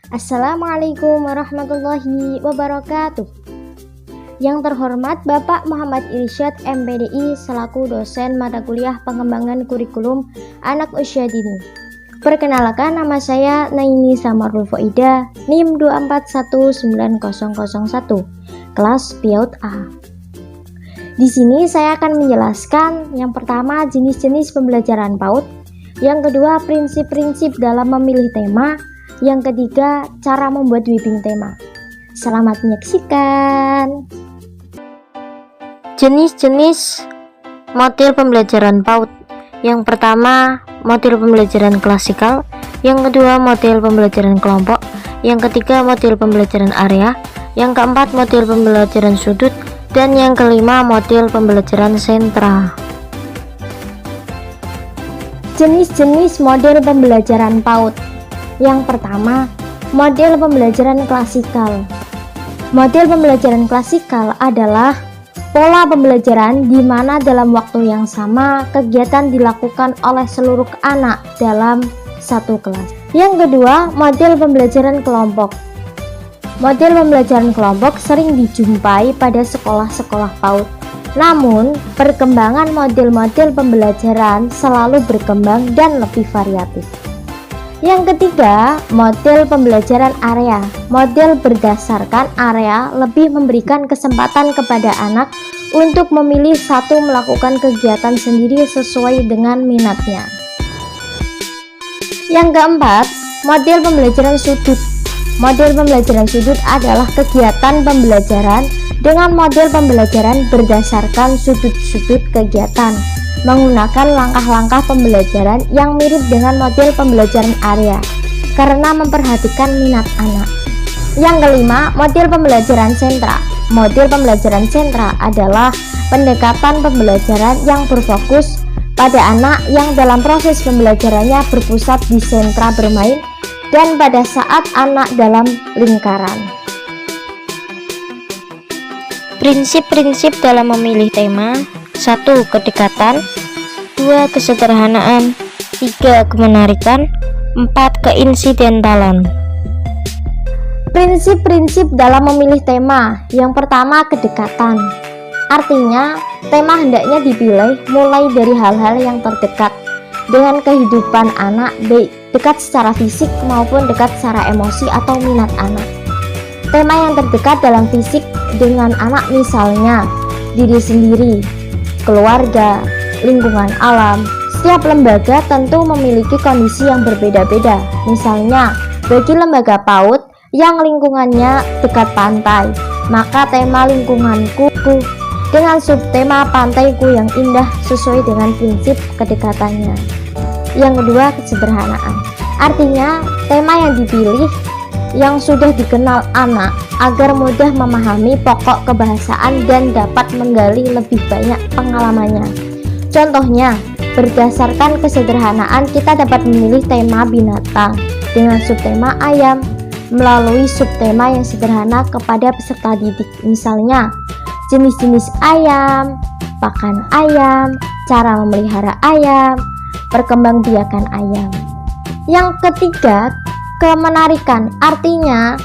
Assalamualaikum warahmatullahi wabarakatuh. Yang terhormat Bapak Muhammad Irsyad MPDI selaku dosen mata kuliah pengembangan kurikulum anak usia dini. Perkenalkan, nama saya Naini Samarul Foida, NIM 2419001, kelas PIAUD A. Di sini saya akan menjelaskan yang pertama jenis-jenis pembelajaran PAUD, yang kedua prinsip-prinsip dalam memilih tema, yang ketiga cara membuat webbing tema. Selamat menyaksikan. Jenis-jenis model pembelajaran PAUD. Yang pertama, model pembelajaran klasikal. Yang kedua, model pembelajaran kelompok. Yang ketiga, model pembelajaran area. Yang keempat, model pembelajaran sudut. Dan yang kelima, model pembelajaran sentra. Jenis-jenis model pembelajaran PAUD. Yang pertama, model pembelajaran klasikal. Model pembelajaran klasikal adalah pola pembelajaran di mana dalam waktu yang sama kegiatan dilakukan oleh seluruh anak dalam satu kelas. Yang kedua, model pembelajaran kelompok. Model pembelajaran kelompok sering dijumpai pada sekolah-sekolah PAUD. Namun, perkembangan model-model pembelajaran selalu berkembang dan lebih variatif. Yang ketiga, model pembelajaran area. Model berdasarkan area lebih memberikan kesempatan kepada anak untuk memilih satu melakukan kegiatan sendiri sesuai dengan minatnya. Yang keempat, model pembelajaran sudut. Model pembelajaran sudut adalah kegiatan pembelajaran dengan model pembelajaran berdasarkan sudut-sudut kegiatan, menggunakan langkah-langkah pembelajaran yang mirip dengan model pembelajaran area karena memperhatikan minat anak. Yang kelima, model pembelajaran sentra. Model pembelajaran sentra adalah pendekatan pembelajaran yang berfokus pada anak yang dalam proses pembelajarannya berpusat di sentra bermain dan pada saat anak dalam lingkaran. Prinsip-prinsip dalam memilih tema: 1. Kedekatan, 2. Kesederhanaan, 3. Kemenarikan, 4. Keinsidentalan. Prinsip-prinsip dalam memilih tema. Yang pertama, kedekatan. Artinya, tema hendaknya dipilih mulai dari hal-hal yang terdekat dengan kehidupan anak, baik dekat secara fisik maupun dekat secara emosi atau minat anak. Tema yang terdekat dalam fisik dengan anak misalnya diri sendiri, keluarga, lingkungan alam. Setiap lembaga tentu memiliki kondisi yang berbeda-beda. Misalnya, bagi lembaga PAUD yang lingkungannya dekat pantai, maka tema lingkunganku dengan subtema pantaiku yang indah sesuai dengan prinsip kedekatannya. Yang kedua, kesederhanaan. Artinya, tema yang dipilih yang sudah dikenal anak agar mudah memahami pokok kebahasaan dan dapat menggali lebih banyak pengalamannya. Contohnya, berdasarkan kesederhanaan kita dapat memilih tema binatang dengan subtema ayam melalui subtema yang sederhana kepada peserta didik. Misalnya, jenis-jenis ayam, pakan ayam, cara memelihara ayam, perkembangbiakan ayam. Yang ketiga, kemenarikan. Artinya,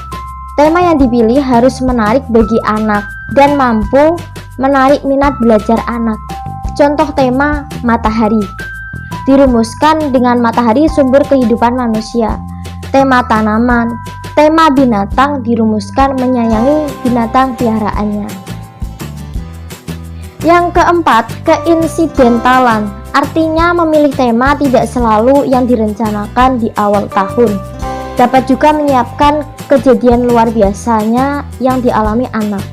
tema yang dipilih harus menarik bagi anak dan mampu menarik minat belajar anak. Contoh tema matahari. Dirumuskan dengan matahari sumber kehidupan manusia. Tema tanaman, tema binatang dirumuskan menyayangi binatang peliharaannya. Yang keempat, keinsidentalan. Artinya memilih tema tidak selalu yang direncanakan di awal tahun. Dapat juga menyiapkan kejadian luar biasanya yang dialami anak.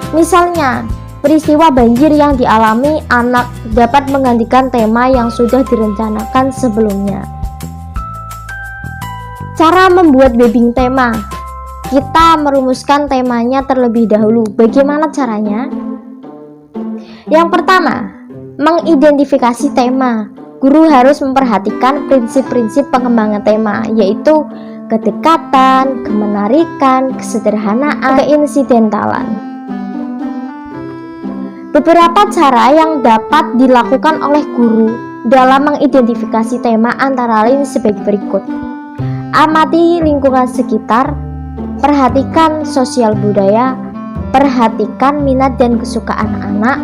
Misalnya, peristiwa banjir yang dialami anak dapat menggantikan tema yang sudah direncanakan sebelumnya. Cara membuat webbing tema. Kita merumuskan temanya terlebih dahulu. Bagaimana caranya? Yang pertama, mengidentifikasi tema. Guru harus memperhatikan prinsip-prinsip pengembangan tema, yaitu kedekatan, kemenarikan, kesederhanaan, keinsidentalan. Beberapa cara yang dapat dilakukan oleh guru dalam mengidentifikasi tema antara lain sebagai berikut. Amati lingkungan sekitar, perhatikan sosial budaya, perhatikan minat dan kesukaan anak,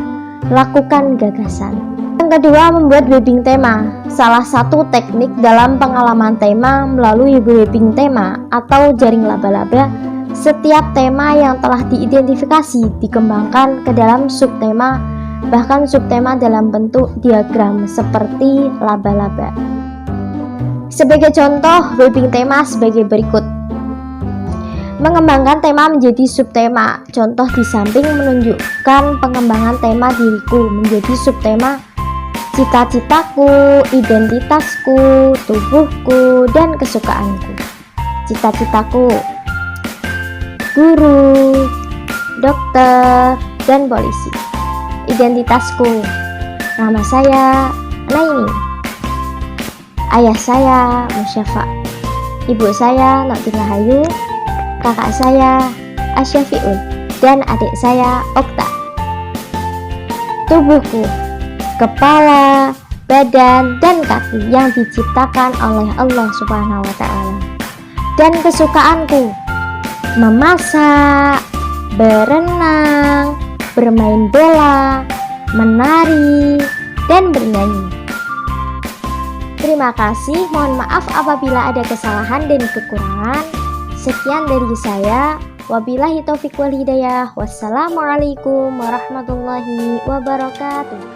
lakukan gagasan. Yang kedua, membuat webbing tema. Salah satu teknik dalam pengalaman tema melalui webbing tema atau jaring laba-laba. Setiap tema yang telah diidentifikasi dikembangkan ke dalam subtema, bahkan subtema dalam bentuk diagram seperti laba-laba. Sebagai contoh, webbing tema sebagai berikut. Mengembangkan tema menjadi subtema. Contoh di samping menunjukkan pengembangan tema diriku menjadi subtema cita-citaku, identitasku, tubuhku, dan kesukaanku. Cita-citaku, guru, dokter, dan polisi. Identitasku, nama saya Naini, ayah saya Musyafa, ibu saya Noktin Rahayu, kakak saya Asyafiun, dan adik saya Okta. Tubuhku, kepala, badan, dan kaki yang diciptakan oleh Allah Subhanahu wa Ta'ala. Dan kesukaanku, memasak, berenang, bermain bola, menari, dan bernyanyi. Terima kasih, mohon maaf apabila ada kesalahan dan kekurangan. Sekian dari saya. Wabillahi taufiq wal hidayah. Wassalamualaikum warahmatullahi wabarakatuh.